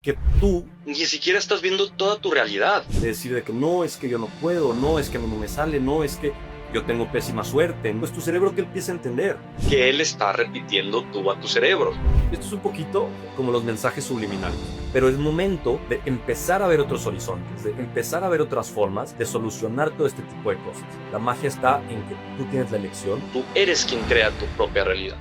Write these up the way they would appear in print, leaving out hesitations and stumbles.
que tú ni siquiera estás viendo toda tu realidad. De decir de que no, es que yo no puedo, no, es que a mí no me sale, no, es que yo tengo pésima suerte. Pues tu cerebro que empieza a entender que él está repitiendo tú a tu cerebro. Esto es un poquito como los mensajes subliminales, pero es momento de empezar a ver otros horizontes, de empezar a ver otras formas de solucionar todo este tipo de cosas. La magia está en que tú tienes la elección. Tú eres quien crea tu propia realidad.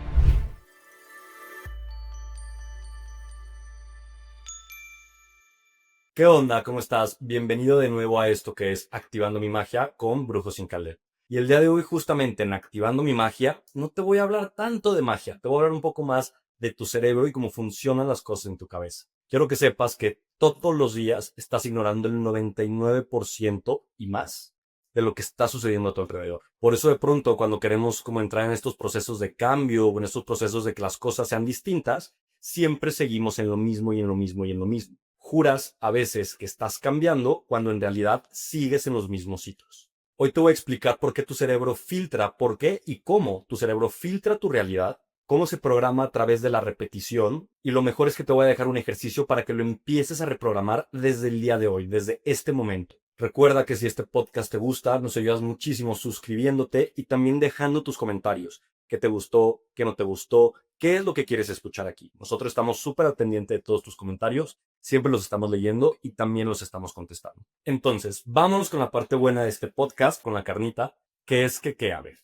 ¿Qué onda? ¿Cómo estás? Bienvenido de nuevo a esto que es Activando mi Magia con Brujo Sin Caldera. Y el día de hoy, justamente en Activando mi Magia, no te voy a hablar tanto de magia, te voy a hablar un poco más de tu cerebro y cómo funcionan las cosas en tu cabeza. Quiero que sepas que todos los días estás ignorando el 99% y más de lo que está sucediendo a tu alrededor. Por eso de pronto cuando queremos como entrar en estos procesos de cambio o en estos procesos de que las cosas sean distintas, siempre seguimos en lo mismo y en lo mismo y en lo mismo. Juras a veces que estás cambiando cuando en realidad sigues en los mismos sitios. Hoy te voy a explicar por qué tu cerebro filtra, por qué y cómo tu cerebro filtra tu realidad, cómo se programa a través de la repetición, y lo mejor es que te voy a dejar un ejercicio para que lo empieces a reprogramar desde el día de hoy, desde este momento. Recuerda que si este podcast te gusta, nos ayudas muchísimo suscribiéndote y también dejando tus comentarios. ¿Qué te gustó? ¿Qué no te gustó? ¿Qué es lo que quieres escuchar aquí? Nosotros estamos súper al pendiente de todos tus comentarios, siempre los estamos leyendo y también los estamos contestando. Entonces, vámonos con la parte buena de este podcast, con la carnita, que es que a ver,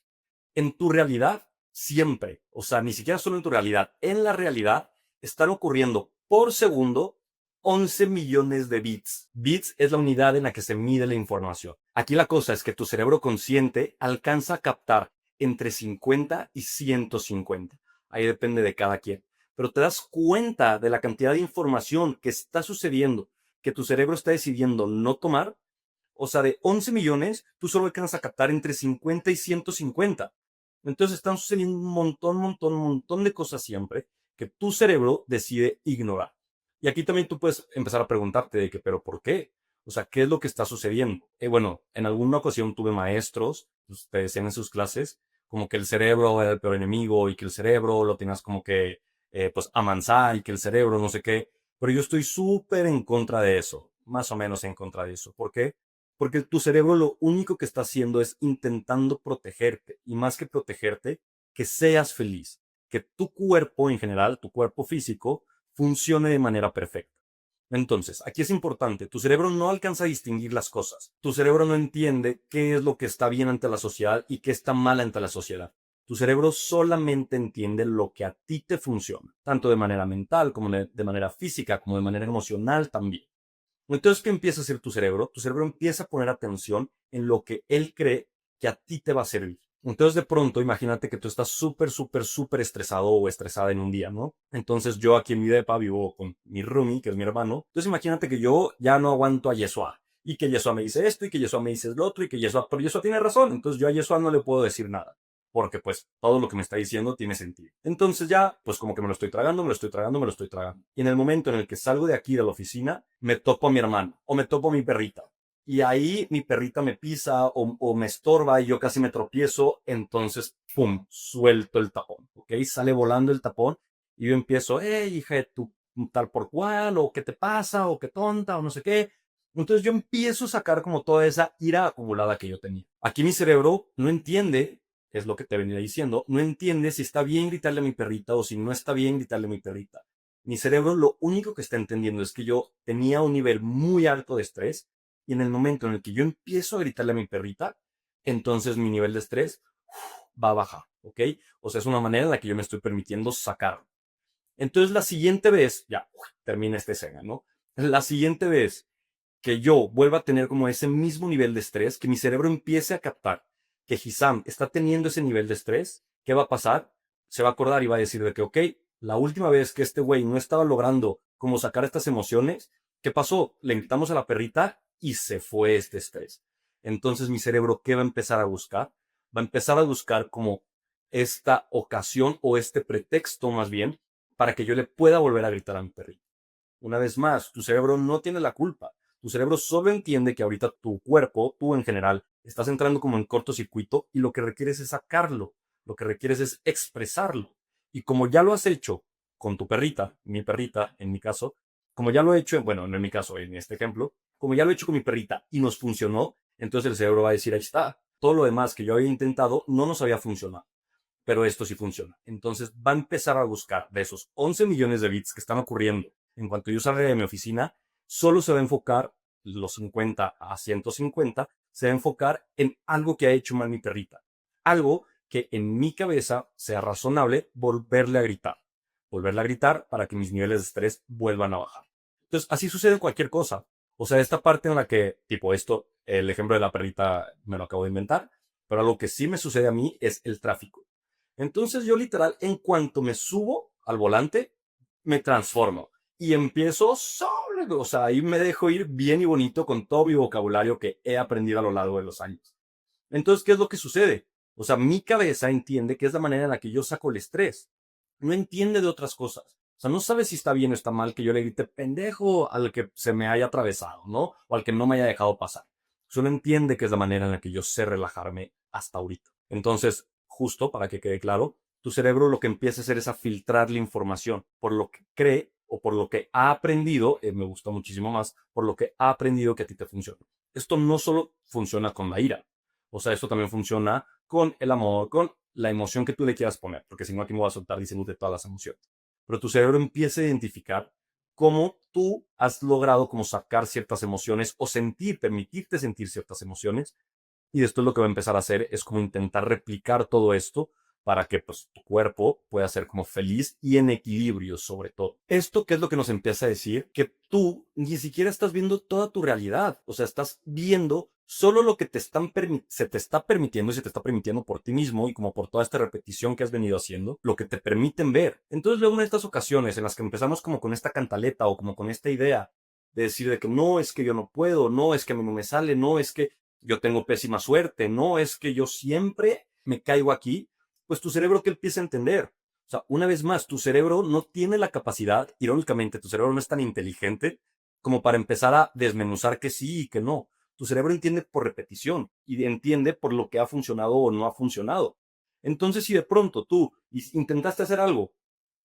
en tu realidad, siempre, o sea, ni siquiera solo en tu realidad, en la realidad están ocurriendo por segundo 11 millones de bits. Bits es la unidad en la que se mide la información. Aquí la cosa es que tu cerebro consciente alcanza a captar entre 50 y 150. Ahí depende de cada quien. Pero te das cuenta de la cantidad de información que está sucediendo, que tu cerebro está decidiendo no tomar. O sea, de 11 millones, tú solo alcanzas a captar entre 50 y 150. Entonces están sucediendo un montón de cosas siempre que tu cerebro decide ignorar. Y aquí también tú puedes empezar a preguntarte de que, pero ¿por qué? O sea, ¿qué es lo que está sucediendo? Bueno, en alguna ocasión tuve maestros, pues, te decían en sus clases, como que el cerebro era el peor enemigo y que el cerebro lo tenías como que, pues, amansar y que el cerebro no sé qué. Pero yo estoy súper en contra de eso, más o menos en contra de eso. ¿Por qué? Porque tu cerebro lo único que está haciendo es intentando protegerte. Y más que protegerte, que seas feliz. Que tu cuerpo en general, tu cuerpo físico, funcione de manera perfecta. Entonces, aquí es importante, tu cerebro no alcanza a distinguir las cosas. Tu cerebro no entiende qué es lo que está bien ante la sociedad y qué está mal ante la sociedad. Tu cerebro solamente entiende lo que a ti te funciona, tanto de manera mental como de manera física, como de manera emocional también. Entonces, ¿qué empieza a hacer tu cerebro? Tu cerebro empieza a poner atención en lo que él cree que a ti te va a servir. Entonces, de pronto, imagínate que tú estás súper estresado o estresada en un día, ¿no? Entonces, yo aquí en mi depa vivo con mi roomie, que es mi hermano. Entonces, imagínate que yo ya no aguanto a Yeshua. Y que Yeshua me dice esto, y que Yeshua me dice lo otro, y que Yeshua, pero Yeshua tiene razón. Entonces, yo a Yeshua no le puedo decir nada porque pues todo lo que me está diciendo tiene sentido. Entonces ya, pues como que me lo estoy tragando, me lo estoy tragando, me lo estoy tragando. Y en el momento en el que salgo de aquí de la oficina, me topo a mi hermano o me topo a mi perrita. Y ahí mi perrita me pisa o me estorba y yo casi me tropiezo, entonces, ¡pum!, suelto el tapón, ¿ok? Sale volando el tapón y yo empiezo, hija de tu tal por cual, o qué te pasa, o qué tonta, o no sé qué. Entonces yo empiezo a sacar como toda esa ira acumulada que yo tenía. Aquí mi cerebro no entiende, es lo que te venía diciendo, no entiende si está bien gritarle a mi perrita o si no está bien gritarle a mi perrita. Mi cerebro lo único que está entendiendo es que yo tenía un nivel muy alto de estrés y en el momento en el que yo empiezo a gritarle a mi perrita, entonces mi nivel de estrés va a bajar, ¿ok? O sea, es una manera en la que yo me estoy permitiendo sacar. Entonces la siguiente vez, ya, termina esta escena, ¿no? La siguiente vez que yo vuelva a tener como ese mismo nivel de estrés, que mi cerebro empiece a captar que Hisam está teniendo ese nivel de estrés, ¿qué va a pasar? Se va a acordar y va a decir de que, ok, la última vez que este güey no estaba logrando como sacar estas emociones, ¿qué pasó? Le invitamos a la perrita y se fue este estrés. Entonces mi cerebro, ¿qué va a empezar a buscar? Va a empezar a buscar como esta ocasión o este pretexto más bien para que yo le pueda volver a gritar a mi perrita. Una vez más, tu cerebro no tiene la culpa. Tu cerebro solo entiende que ahorita tu cuerpo, tú en general, estás entrando como en cortocircuito y lo que requieres es sacarlo, lo que requieres es expresarlo. Y como ya lo has hecho con tu perrita, mi perrita en mi caso, como ya lo he hecho, bueno, no en mi caso, en este ejemplo, como ya lo he hecho con mi perrita y nos funcionó, entonces el cerebro va a decir, ahí está, todo lo demás que yo había intentado no nos había funcionado, pero esto sí funciona. Entonces va a empezar a buscar de esos 11 millones de bits que están ocurriendo en cuanto yo salga de mi oficina, solo se va a enfocar los 50 a 150, se va a enfocar en algo que ha hecho mal mi perrita. Algo que en mi cabeza sea razonable volverle a gritar para que mis niveles de estrés vuelvan a bajar. Entonces, así sucede en cualquier cosa. O sea, esta parte en la que, tipo esto, el ejemplo de la perrita me lo acabo de inventar, pero algo que sí me sucede a mí es el tráfico. Entonces yo literal, en cuanto me subo al volante, me transformo y empiezo sobre, o sea, ahí me dejo ir bien y bonito con todo mi vocabulario que he aprendido a lo largo de los años. Entonces, ¿qué es lo que sucede? O sea, mi cabeza entiende que es la manera en la que yo saco el estrés. No entiende de otras cosas. O sea, no sabe si está bien o está mal que yo le grite pendejo al que se me haya atravesado, ¿no? O al que no me haya dejado pasar. Solo entiende que es la manera en la que yo sé relajarme hasta ahorita. Entonces, justo para que quede claro, tu cerebro lo que empieza a hacer es a filtrar la información por lo que cree o por lo que ha aprendido, me gusta muchísimo más, por lo que ha aprendido que a ti te funciona. Esto no solo funciona con la ira, o sea, esto también funciona con el amor, con la emoción que tú le quieras poner, porque si no aquí me voy a soltar diciendo de todas las emociones. Pero tu cerebro empieza a identificar cómo tú has logrado como sacar ciertas emociones o sentir, permitirte sentir ciertas emociones. Y después lo que va a empezar a hacer es como intentar replicar todo esto para que pues, tu cuerpo pueda ser como feliz y en equilibrio sobre todo. ¿Esto qué es lo que nos empieza a decir? Que tú ni siquiera estás viendo toda tu realidad. O sea, estás viendo solo lo que se te está permitiendo y se te está permitiendo por ti mismo y como por toda esta repetición que has venido haciendo, lo que te permiten ver. Entonces luego en estas ocasiones en las que empezamos como con esta cantaleta o como con esta idea de decir de que no, es que yo no puedo, no, es que a mí no me sale, no, es que yo tengo pésima suerte, no, es que yo siempre me caigo aquí, pues tu cerebro que empieza a entender. O sea, una vez más, tu cerebro no tiene la capacidad, irónicamente, tu cerebro no es tan inteligente como para empezar a desmenuzar que sí y que no. Tu cerebro entiende por repetición y entiende por lo que ha funcionado o no ha funcionado. Entonces, si de pronto tú intentaste hacer algo,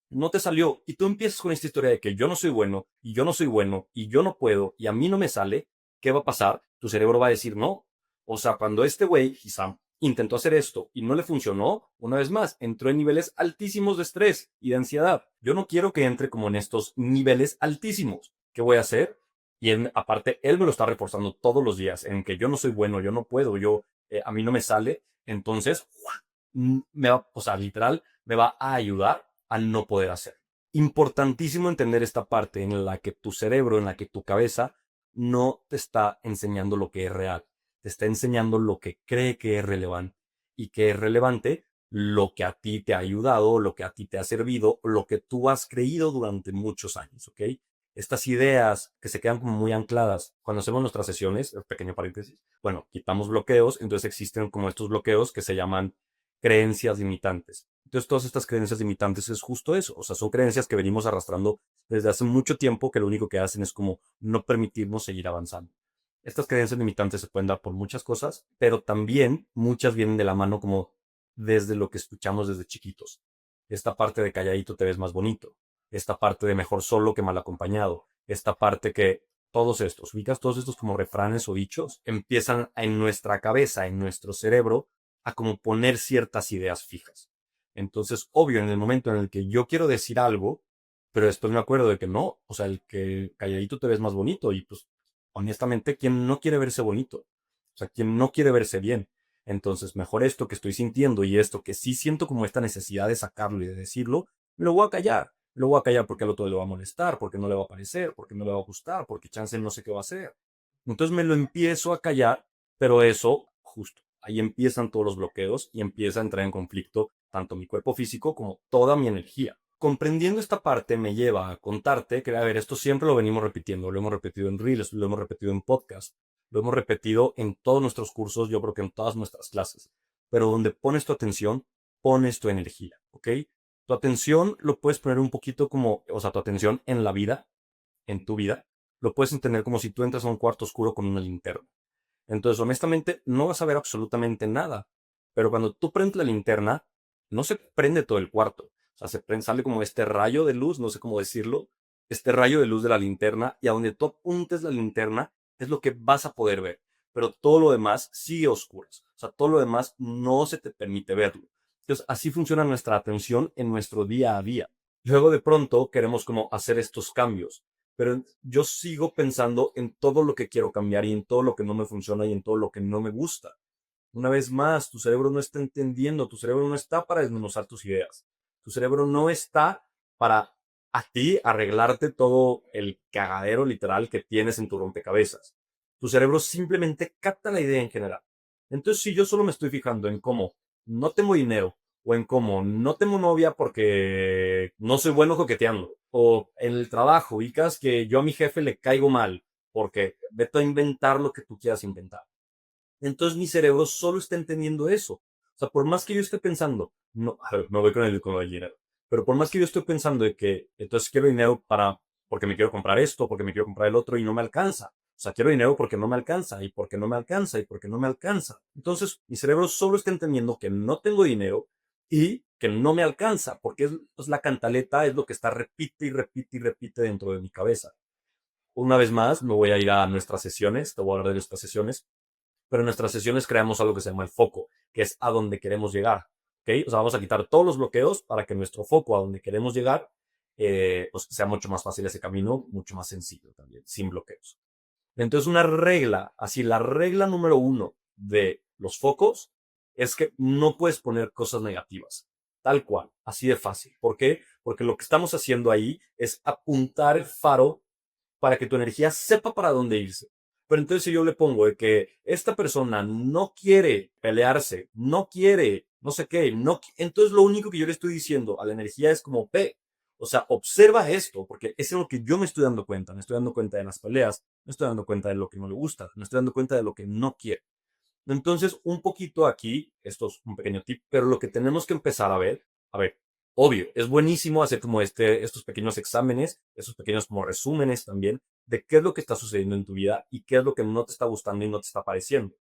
no te salió y tú empiezas con esta historia de que yo no soy bueno y yo no soy bueno y yo no puedo y a mí no me sale, ¿qué va a pasar? Tu cerebro va a decir no. O sea, cuando este güey, Hisam, intentó hacer esto y no le funcionó, una vez más, entró en niveles altísimos de estrés y de ansiedad. Yo no quiero que entre como en estos niveles altísimos. ¿Qué voy a hacer? Y él, aparte, él me lo está reforzando todos los días en que yo no soy bueno, yo no puedo, a mí no me sale. Entonces, me va, o sea, literal, me va a ayudar a no poder hacer. Importantísimo entender esta parte en la que tu cerebro, en la que tu cabeza no te está enseñando lo que es real, te está enseñando lo que cree que es relevante y que es relevante lo que a ti te ha ayudado, lo que a ti te ha servido, lo que tú has creído durante muchos años, ¿ok? Estas ideas que se quedan como muy ancladas cuando hacemos nuestras sesiones, pequeño paréntesis, bueno, quitamos bloqueos, entonces existen como estos bloqueos que se llaman creencias limitantes. Entonces, todas estas creencias limitantes es justo eso. O sea, son creencias que venimos arrastrando desde hace mucho tiempo que lo único que hacen es como no permitirnos seguir avanzando. Estas creencias limitantes se pueden dar por muchas cosas, pero también muchas vienen de la mano como desde lo que escuchamos desde chiquitos. Esta parte de calladito te ves más bonito. Esta parte de mejor solo que mal acompañado. Esta parte que todos estos, ubicas todos estos como refranes o dichos, empiezan en nuestra cabeza, en nuestro cerebro, a como poner ciertas ideas fijas. Entonces, obvio, en el momento en el que yo quiero decir algo, pero después me acuerdo de que no, o sea, el que calladito te ves más bonito y pues, honestamente, ¿quién no quiere verse bonito? O sea, ¿quién no quiere verse bien? Entonces, mejor esto que estoy sintiendo y esto que sí siento como esta necesidad de sacarlo y de decirlo, me lo voy a callar. Me lo voy a callar porque al otro le va a molestar, porque no le va a parecer, porque no le va a gustar, porque chance no sé qué va a hacer. Entonces me lo empiezo a callar, pero eso, justo, ahí empiezan todos los bloqueos y empieza a entrar en conflicto tanto mi cuerpo físico como toda mi energía. Comprendiendo esta parte me lleva a contarte que, a ver, esto siempre lo venimos repitiendo, lo hemos repetido en Reels, lo hemos repetido en podcast, lo hemos repetido en todos nuestros cursos, yo creo que en todas nuestras clases, pero donde pones tu atención, pones tu energía, ¿ok? Tu atención lo puedes poner un poquito como, o sea, tu atención en la vida, en tu vida, lo puedes entender como si tú entras a un cuarto oscuro con una linterna. Entonces, honestamente, no vas a ver absolutamente nada. Pero cuando tú prendes la linterna, no se prende todo el cuarto. O sea, sale como este rayo de luz, no sé cómo decirlo, este rayo de luz de la linterna, y a donde tú apuntes la linterna es lo que vas a poder ver. Pero todo lo demás sigue oscuras. O sea, todo lo demás no se te permite verlo. Entonces, así funciona nuestra atención en nuestro día a día. Luego de pronto queremos como hacer estos cambios, pero yo sigo pensando en todo lo que quiero cambiar y en todo lo que no me funciona y en todo lo que no me gusta. Una vez más, tu cerebro no está entendiendo, tu cerebro no está para desmenuzar tus ideas. Tu cerebro no está para a ti arreglarte todo el cagadero literal que tienes en tu rompecabezas. Tu cerebro simplemente capta la idea en general. Entonces, si yo solo me estoy fijando en cómo no tengo dinero, o en cómo no tengo novia porque no soy bueno coqueteando, o en el trabajo, ubicas que yo a mi jefe le caigo mal, porque vete a inventar lo que tú quieras inventar. Entonces mi cerebro solo está entendiendo eso. O sea, por más que yo esté pensando, no, a ver, me voy con el dinero, pero por más que yo esté pensando de que entonces quiero dinero porque me quiero comprar esto, porque me quiero comprar el otro y no me alcanza. O sea, quiero dinero porque no me alcanza y porque no me alcanza y porque no me alcanza. Entonces mi cerebro solo está entendiendo que no tengo dinero y que no me alcanza, porque es la cantaleta, es lo que está repite y repite y repite dentro de mi cabeza. Una vez más, me voy a ir a nuestras sesiones, te voy a hablar de nuestras sesiones, pero en nuestras sesiones creamos algo que se llama el foco, que es a donde queremos llegar. ¿Ok? O sea, vamos a quitar todos los bloqueos para que nuestro foco a donde queremos llegar pues sea mucho más fácil ese camino, mucho más sencillo también, sin bloqueos. Entonces, una regla, así, la regla número uno de los focos es que no puedes poner cosas negativas. Tal cual, así de fácil. ¿Por qué? Porque lo que estamos haciendo ahí es apuntar el faro para que tu energía sepa para dónde irse. Pero entonces si yo le pongo de que esta persona no quiere pelearse, no quiere, no sé qué, entonces lo único que yo le estoy diciendo a la energía es como, ve, o sea, observa esto, porque es lo que yo me estoy dando cuenta. Me estoy dando cuenta de las peleas, me estoy dando cuenta de lo que no le gusta, me estoy dando cuenta de lo que no quiere. Entonces, un poquito aquí, esto es un pequeño tip, pero lo que tenemos que empezar a ver, obvio, es buenísimo hacer como estos pequeños exámenes, estos pequeños como resúmenes también de qué es lo que está sucediendo en tu vida y qué es lo que no te está gustando y no te está pareciendo.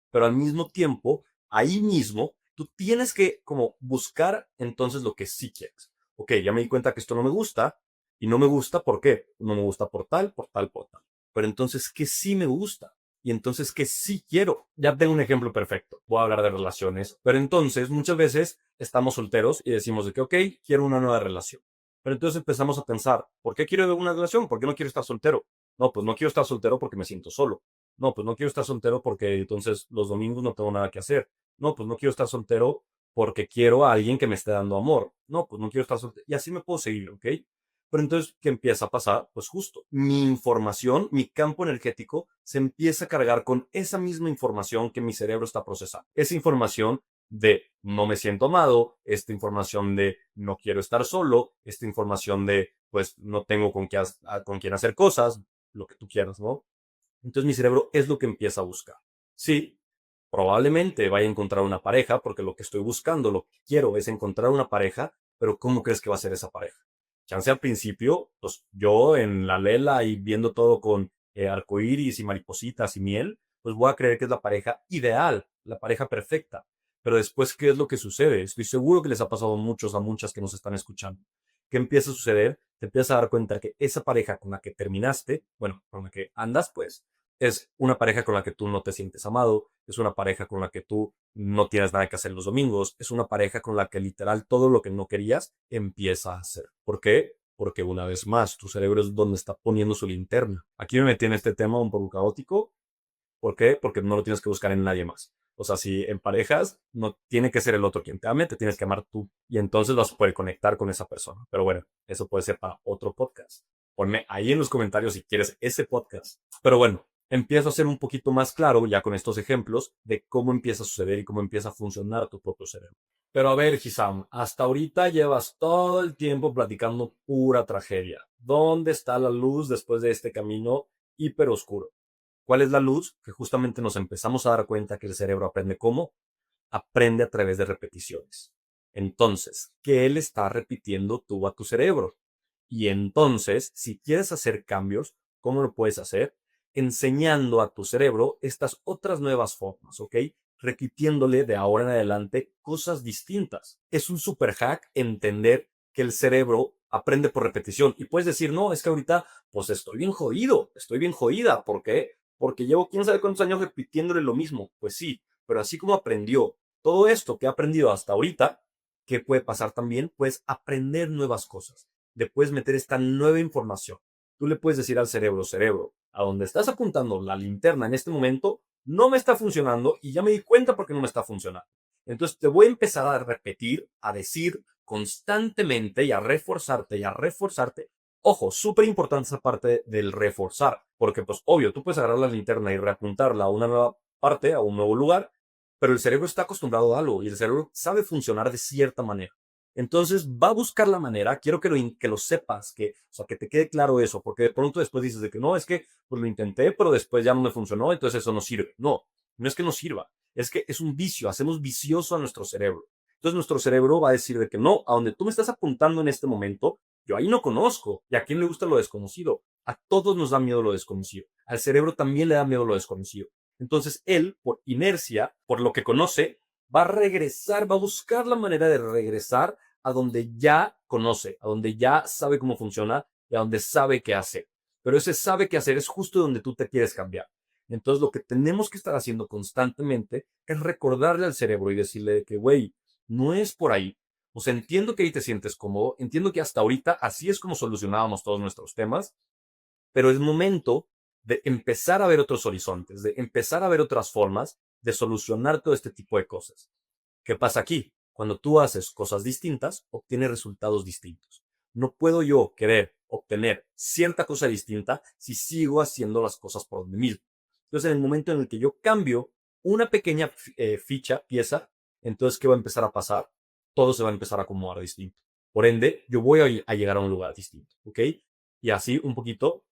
Pero al mismo tiempo, ahí mismo, tú tienes que como buscar entonces lo que sí quieres. Ok, ya me di cuenta que esto no me gusta y no me gusta, ¿por qué? No me gusta por tal, por tal, por tal. Pero entonces, ¿qué sí me gusta? Y entonces, ¿qué sí quiero? Ya tengo un ejemplo perfecto. Voy a hablar de relaciones. Pero entonces, muchas veces estamos solteros y decimos de que, ok, quiero una nueva relación. Pero entonces empezamos a pensar, ¿por qué quiero una relación? ¿Por qué no quiero estar soltero? No, pues no quiero estar soltero porque me siento solo. No, pues no quiero estar soltero porque entonces los domingos no tengo nada que hacer. No, pues no quiero estar soltero porque quiero a alguien que me esté dando amor. No, pues no quiero estar soltero. Y así me puedo seguir, ¿ok? Pero entonces, ¿qué empieza a pasar? Pues justo, mi información, mi campo energético, se empieza a cargar con esa misma información que mi cerebro está procesando. Esa información de no me siento amado, esta información de no quiero estar solo, esta información de pues no tengo con quién hacer cosas, lo que tú quieras, ¿no? Entonces mi cerebro es lo que empieza a buscar. Sí, probablemente vaya a encontrar una pareja porque lo que estoy buscando, lo que quiero es encontrar una pareja, pero ¿cómo crees que va a ser esa pareja? Chance al principio, pues yo en la lela y viendo todo con arcoíris y maripositas y miel, pues voy a creer que es la pareja ideal, la pareja perfecta. Pero después, ¿qué es lo que sucede? Estoy seguro que les ha pasado a muchos, a muchas que nos están escuchando. ¿Qué empieza a suceder? Te empiezas a dar cuenta que esa pareja con la que terminaste, bueno, con la que andas, pues, es una pareja con la que tú no te sientes amado, es una pareja con la que tú no tienes nada que hacer los domingos, es una pareja con la que literal todo lo que no querías empieza a hacer. ¿Por qué? Porque una vez más, tu cerebro es donde está poniendo su linterna. Aquí me metí en este tema un poco caótico. ¿Por qué? Porque no lo tienes que buscar en nadie más. O sea, si en parejas, no tiene que ser el otro quien te ame, te tienes que amar tú. Y entonces vas a poder conectar con esa persona. Pero bueno, eso puede ser para otro podcast. Ponme ahí en los comentarios si quieres ese podcast. Pero bueno, empiezo a ser un poquito más claro ya con estos ejemplos de cómo empieza a suceder y cómo empieza a funcionar tu propio cerebro. Pero a ver, Gisam, hasta ahorita llevas todo el tiempo platicando pura tragedia. ¿Dónde está la luz después de este camino hiper oscuro? ¿Cuál es la luz? Que justamente nos empezamos a dar cuenta que el cerebro aprende cómo. Aprende a través de repeticiones. Entonces, ¿qué le está repitiendo tú a tu cerebro? Y entonces, si quieres hacer cambios, ¿cómo lo puedes hacer? Enseñando a tu cerebro estas otras nuevas formas, ¿ok? Repitiéndole de ahora en adelante cosas distintas. Es un super hack entender que el cerebro aprende por repetición. Y puedes decir, no, es que ahorita pues estoy bien jodido, estoy bien jodida. ¿Por qué? Porque llevo quién sabe cuántos años repitiéndole lo mismo. Pues sí, pero así como aprendió todo esto que ha aprendido hasta ahorita, ¿qué puede pasar también? Puedes aprender nuevas cosas. Le puedes meter esta nueva información. Tú le puedes decir al cerebro, cerebro, a donde estás apuntando la linterna en este momento, no me está funcionando y ya me di cuenta por qué no me está funcionando. Entonces te voy a empezar a repetir, a decir constantemente y a reforzarte y a reforzarte. Ojo, súper importante esa parte del reforzar, porque pues obvio, tú puedes agarrar la linterna y reapuntarla a una nueva parte, a un nuevo lugar, pero el cerebro está acostumbrado a algo y el cerebro sabe funcionar de cierta manera. Entonces va a buscar la manera, quiero que lo sepas, o sea, que te quede claro eso, porque de pronto después dices de que no, es que pues lo intenté, pero después ya no me funcionó, entonces eso no sirve. No, no es que no sirva, es que es un vicio, hacemos vicioso a nuestro cerebro. Entonces nuestro cerebro va a decir de que no, a donde tú me estás apuntando en este momento, yo ahí no conozco. ¿Y a quién le gusta lo desconocido? A todos nos da miedo lo desconocido. Al cerebro también le da miedo lo desconocido. Entonces él, por inercia, por lo que conoce, va a regresar, va a buscar la manera de regresar a donde ya conoce, a donde ya sabe cómo funciona y a donde sabe qué hacer. Pero ese sabe qué hacer es justo donde tú te quieres cambiar. Entonces lo que tenemos que estar haciendo constantemente es recordarle al cerebro y decirle que, güey, no es por ahí. O sea, entiendo que ahí te sientes cómodo, entiendo que hasta ahorita así es como solucionábamos todos nuestros temas, pero es momento de empezar a ver otros horizontes, de empezar a ver otras formas de solucionar todo este tipo de cosas. ¿Qué pasa aquí? Cuando tú haces cosas distintas, obtienes resultados distintos. No puedo yo querer obtener cierta cosa distinta si sigo haciendo las cosas por donde mismo. Entonces, en el momento en el que yo cambio una pequeña pieza, entonces, ¿qué va a empezar a pasar? Todo se va a empezar a acomodar distinto. Por ende, yo voy a llegar a un lugar distinto, ¿ok? Y así un poquito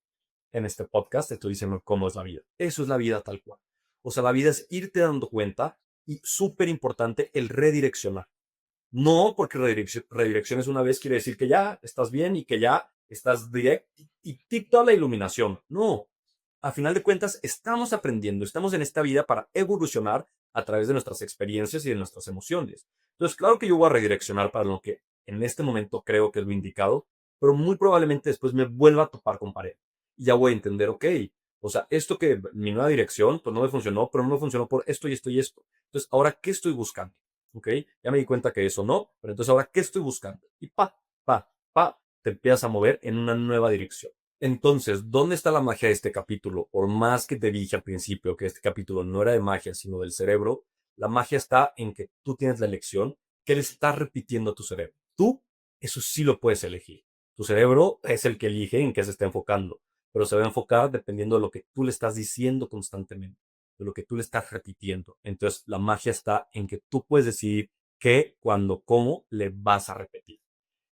en este podcast te estoy diciendo cómo es la vida. Eso es la vida tal cual. O sea, la vida es irte dando cuenta y súper importante el redireccionar. No porque redirecciones una vez quiere decir que ya estás bien y que ya estás directo y toda la iluminación. No. A final de cuentas, estamos aprendiendo, estamos en esta vida para evolucionar a través de nuestras experiencias y de nuestras emociones. Entonces, claro que yo voy a redireccionar para lo que en este momento creo que es lo indicado, pero muy probablemente después me vuelva a topar con pared. Y ya voy a entender, ok, o sea, esto que mi nueva dirección, pues no me funcionó, pero no me funcionó por esto y esto y esto. Entonces, ahora, ¿qué estoy buscando? ¿Ok? Ya me di cuenta que eso no, pero entonces ahora, ¿qué estoy buscando? Y te empiezas a mover en una nueva dirección. Entonces, ¿dónde está la magia de este capítulo? Por más que te dije al principio que este capítulo no era de magia, sino del cerebro, la magia está en que tú tienes la elección que le estás repitiendo a tu cerebro. Tú, eso sí lo puedes elegir. Tu cerebro es el que elige en qué se está enfocando, pero se va a enfocar dependiendo de lo que tú le estás diciendo constantemente, de lo que tú le estás repitiendo. Entonces, la magia está en que tú puedes decidir qué, cuándo, cómo le vas a repetir.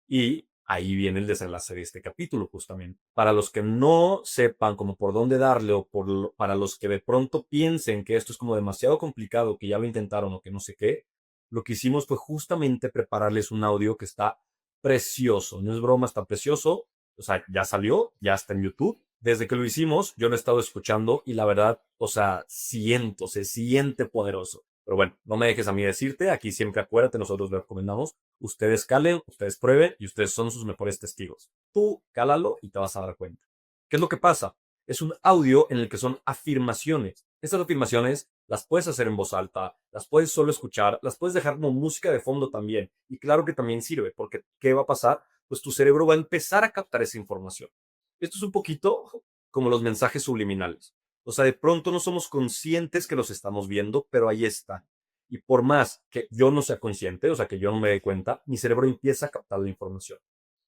Y ahí viene el desenlace de este capítulo, justamente. Para los que no sepan como por dónde darle o para los que de pronto piensen que esto es como demasiado complicado, que ya lo intentaron o que no sé qué, lo que hicimos fue justamente prepararles un audio que está precioso. No es broma, está precioso. O sea, ya salió, ya está en YouTube. Desde que lo hicimos, yo lo he estado escuchando y la verdad, o sea, se siente poderoso. Pero bueno, no me dejes a mí decirte, aquí siempre acuérdate, nosotros le recomendamos, ustedes calen, ustedes prueben y ustedes son sus mejores testigos. Tú cálalo y te vas a dar cuenta. ¿Qué es lo que pasa? Es un audio en el que son afirmaciones. Estas afirmaciones las puedes hacer en voz alta, las puedes solo escuchar, las puedes dejar como música de fondo también. Y claro que también sirve, porque ¿qué va a pasar? Pues tu cerebro va a empezar a captar esa información. Esto es un poquito como los mensajes subliminales. O sea, de pronto no somos conscientes que los estamos viendo, pero ahí está. Y por más que yo no sea consciente, o sea, que yo no me dé cuenta, mi cerebro empieza a captar la información.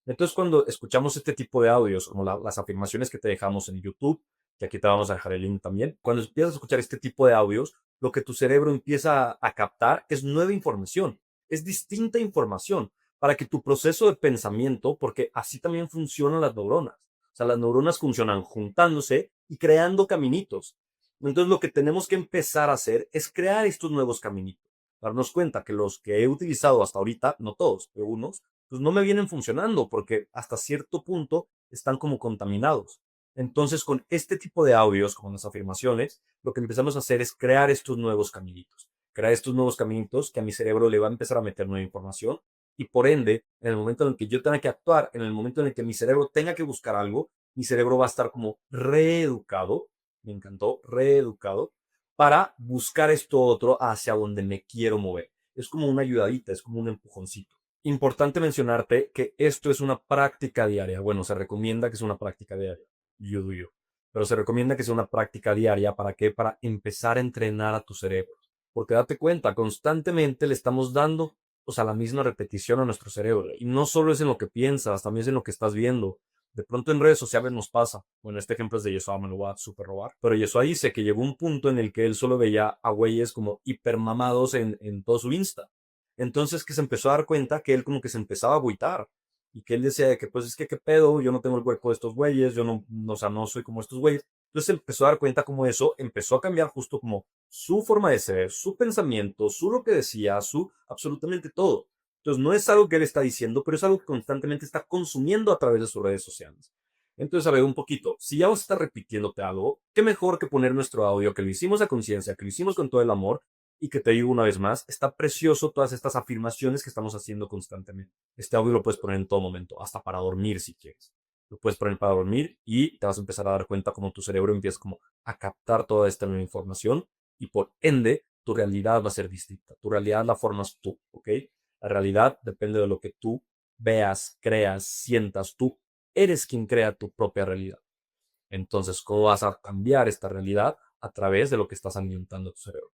Entonces, cuando escuchamos este tipo de audios, como las afirmaciones que te dejamos en YouTube, que aquí te vamos a dejar el link también, cuando empiezas a escuchar este tipo de audios, lo que tu cerebro empieza a captar es nueva información, es distinta información, para que tu proceso de pensamiento, porque así también funcionan las neuronas. O sea, las neuronas funcionan juntándose y creando caminitos. Entonces, lo que tenemos que empezar a hacer es crear estos nuevos caminitos. Darnos cuenta que los que he utilizado hasta ahorita, no todos, pero unos, pues no me vienen funcionando porque hasta cierto punto están como contaminados. Entonces, con este tipo de audios, con las afirmaciones, lo que empezamos a hacer es crear estos nuevos caminitos. Crear estos nuevos caminitos que a mi cerebro le va a empezar a meter nueva información Y por ende, en el momento en el que yo tenga que actuar, en el momento en el que mi cerebro tenga que buscar algo, mi cerebro va a estar como reeducado, me encantó, reeducado, para buscar esto otro hacia donde me quiero mover. Es como una ayudadita, es como un empujoncito. Importante mencionarte que esto es una práctica diaria. Bueno, se recomienda que sea una práctica diaria. You do you. Pero se recomienda que sea una práctica diaria. ¿Para qué? Para empezar a entrenar a tu cerebro. Porque date cuenta, constantemente le estamos dando, o sea, la misma repetición a nuestro cerebro. Y no solo es en lo que piensas, también es en lo que estás viendo. De pronto en redes sociales nos pasa. Bueno, este ejemplo es de Yeshua, me lo voy a super robar. Pero Yeshua dice que llegó un punto en el que él solo veía a güeyes como hipermamados en todo su Insta. Entonces que se empezó a dar cuenta que él como que se empezaba a agüitar. Y que él decía que pues es que qué pedo, yo no tengo el cuerpo de estos güeyes, yo no, o sea, no soy como estos güeyes. Entonces empezó a dar cuenta como eso, empezó a cambiar justo como su forma de ser, su pensamiento, su lo que decía, su absolutamente todo. Entonces no es algo que él está diciendo, pero es algo que constantemente está consumiendo a través de sus redes sociales. Entonces, a ver, un poquito, si ya vos estás repitiéndote algo, qué mejor que poner nuestro audio, que lo hicimos a conciencia, que lo hicimos con todo el amor, y que te digo una vez más, está precioso todas estas afirmaciones que estamos haciendo constantemente. Este audio lo puedes poner en todo momento, hasta para dormir si quieres. Lo puedes poner para dormir y te vas a empezar a dar cuenta como tu cerebro empieza como a captar toda esta nueva información y por ende tu realidad va a ser distinta. Tu realidad la formas tú, ¿ok? La realidad depende de lo que tú veas, creas, sientas. Tú eres quien crea tu propia realidad. Entonces, ¿cómo vas a cambiar esta realidad? A través de lo que estás alimentando a tu cerebro.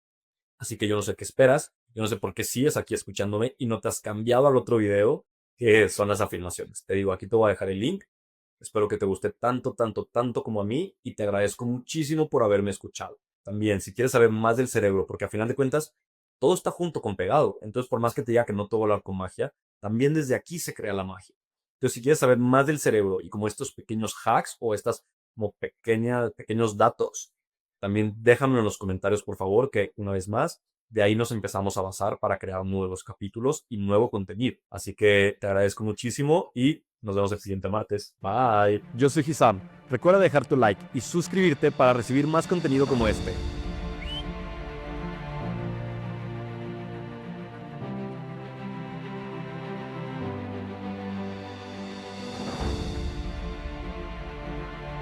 Así que yo no sé qué esperas, yo no sé por qué sigues aquí escuchándome y no te has cambiado al otro video que son las afirmaciones. Te digo, aquí te voy a dejar el link. Espero que te guste tanto, tanto, tanto como a mí y te agradezco muchísimo por haberme escuchado. También, si quieres saber más del cerebro, porque a final de cuentas todo está junto con pegado. Entonces, por más que te diga que no te voy a hablar con magia, también desde aquí se crea la magia. Entonces, si quieres saber más del cerebro y como estos pequeños hacks o estas como pequeños datos, también déjame en los comentarios, por favor, que una vez más, de ahí nos empezamos a basar para crear nuevos capítulos y nuevo contenido. Así que te agradezco muchísimo y nos vemos el siguiente martes. Bye. Yo soy Hisam. Recuerda dejar tu like y suscribirte para recibir más contenido como este.